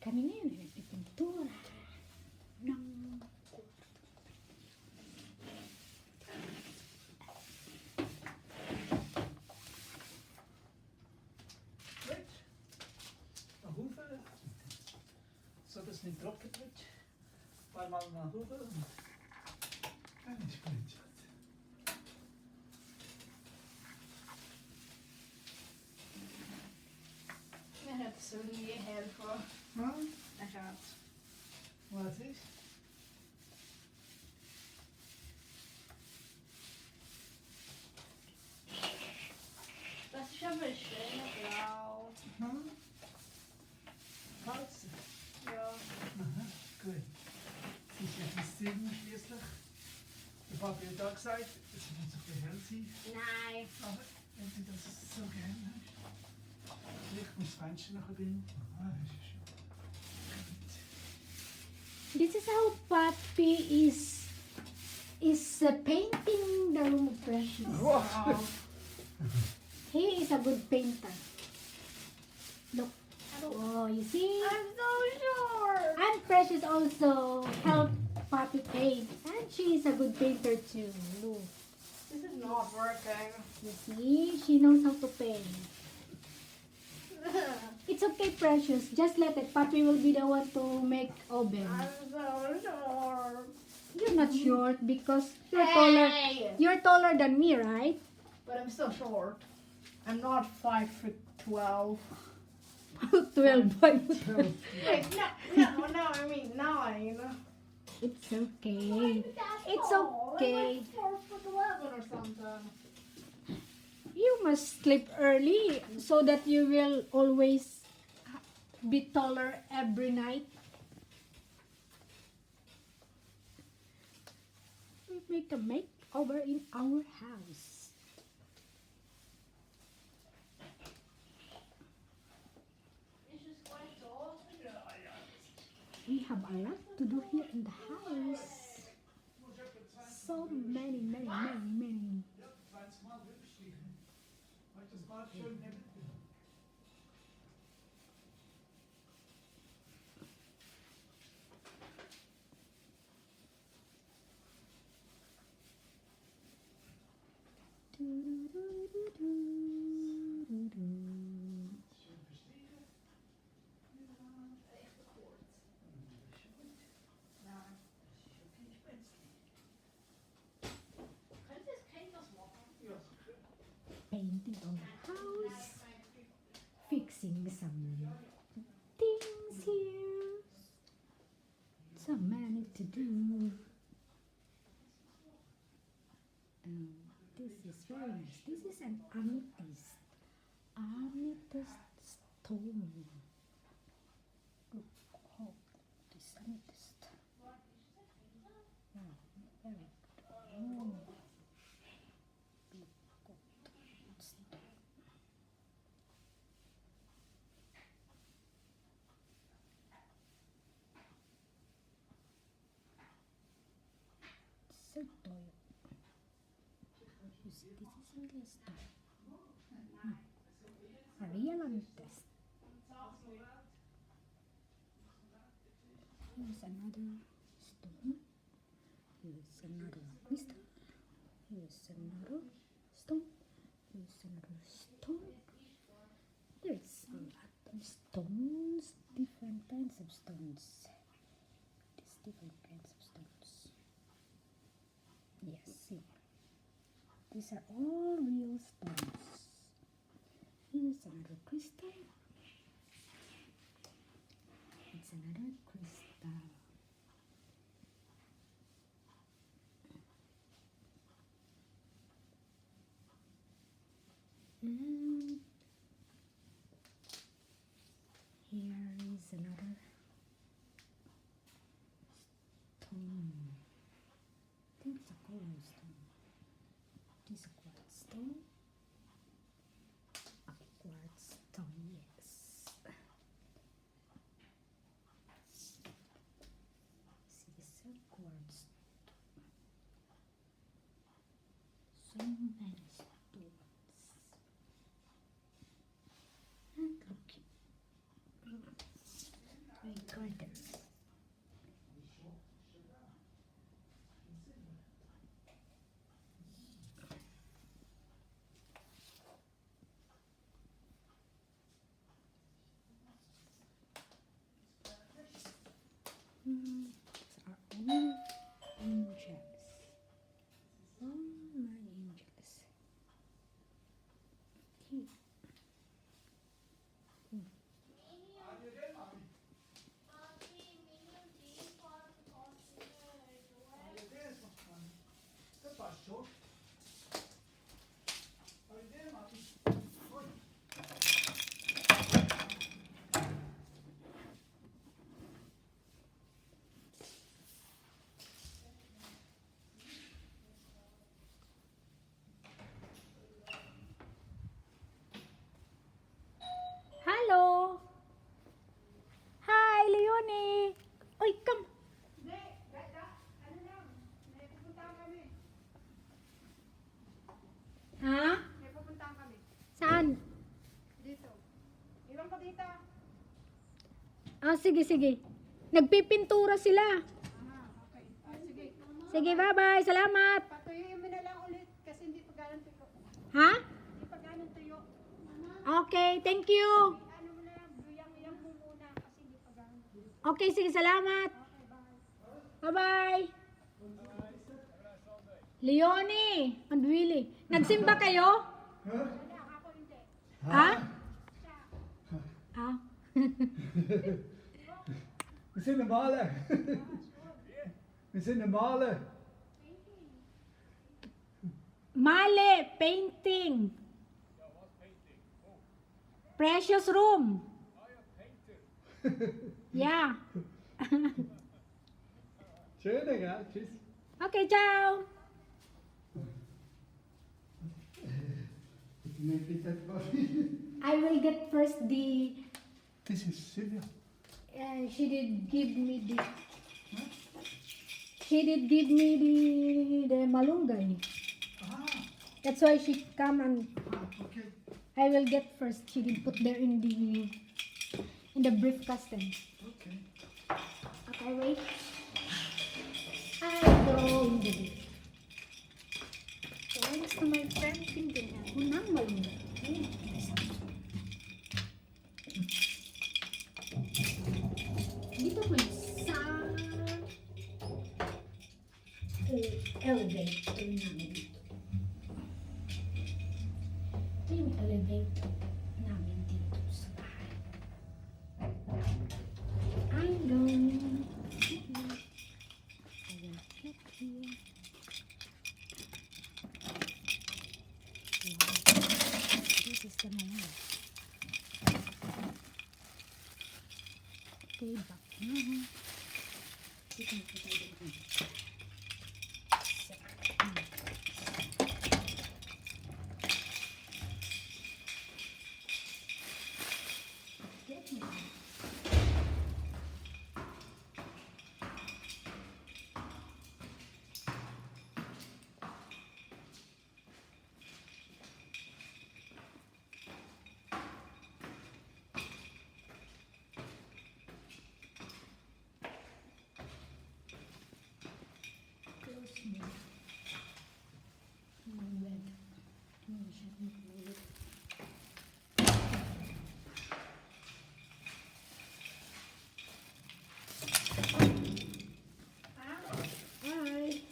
kami ngayon ay nagpipintura ng Hoeven, zodat het niet droppen wordt. Een paar maal naar hoeven. En is goed. Jag hade så mycket här för jag hade. Wat is? Das ist aber schön, blau. Wat? Ja. Aha, gut. Es ist ja bis 7 schließlich. Der Papi hat auch gesagt, es muss ein bisschen hell sein. Nein. Aber wenn du das so gerne hast, vielleicht muss das Fenster noch ein bisschen. Ah, das ist schön. This is how Papi is painting the room of Precious. Wow. He is a good painter. Look. Oh, you see? I'm so sure. And Precious also helped Papi paint. And she is a good painter too. Look. This is not working. You see? She knows how to paint. It's okay, Precious. Just let it. Papi will be the one to make oven. I'm so sure. You're not short because you're taller than me, right? But I'm still short. I'm not 5'12". 12 by Wait, no, I mean 9. It's okay. It's okay. I'm like 4'11" or something. You must sleep early so that you will always be taller every night. We make a makeover in our house. We have a lot to do here in the house. So many. Painting on the house, fixing some things here. So many to do. This is very nice. This is an amethyst stone. Look, oh, this amethyst. Wow, very good. Oh. So toy. You see, this is really a stone. A real amethyst. Here's another stone. Here's another crystal. Here's another stone. Here's another stone. There's a lot of stones, different kinds of stones. These different kinds of stones. Yes, see. These are all real stones. Here's another crystal. It's another crystal. And here is another stone. I think it's a color stone. This is a quartz stone. A quartz stone, yes. See, this is a quartz. So many stones. And look. Wait. tita. Ah, sige, sige. Nagpipintura sila. Okay. Sige. Sige, bye-bye. Salamat. Patuyuin mo na lang ulit kasi hindi pa ganun tuyo. Ha? Hindi pa ganun tuyo. Okay, thank you. Ano mo na lang, luyang-luyang mo muna kasi hindi pa ganun tuyo. Okay, sige, salamat. Bye-bye. Leonie, Andwili. Nagsimba kayo? Ha? Ah. We zijn de malen. We zijn de malen. Male, painting. Precious room. Yeah. Schön, ja. Tschüss. Okay, ciao. I will get first the. This is Sylvia. She did give me the. She did give me the malunggay. Ah, That's why she come and okay. I will get first. She did put there in the briefcase then. Okay. Okay, wait. I go in the brief. So, where's to my friend? Tingnan ako ng malunggay. Dito ko sa elevator namin dito. Ito yung elevator namin dito sa bahay. I'm going. I will get here. This is the number. Okay, back now. Dito na po tayo dito. Hi.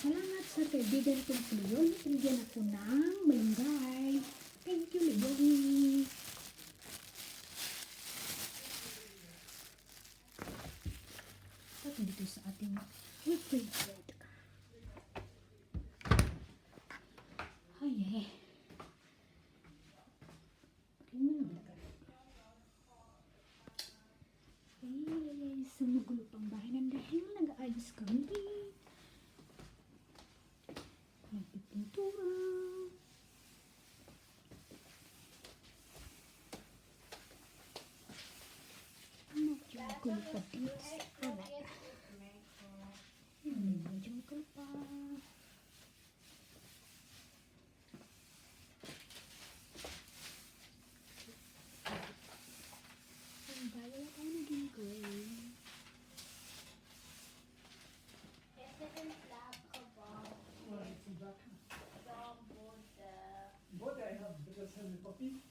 Salamat sa kaibigan kong si Leon. Pinigyan ako ng malunggay. Thank you, Leon. At dito sa ating refrigerator. Ay, eh. Ay, sumugulo pang bahay ng dahil nag-aayos kami. Nagpipintura. Medyo gulo pa dito sa kalat. Medyo gulo pa. Ang bayo ako naging gray. What I have because I'm a puppy.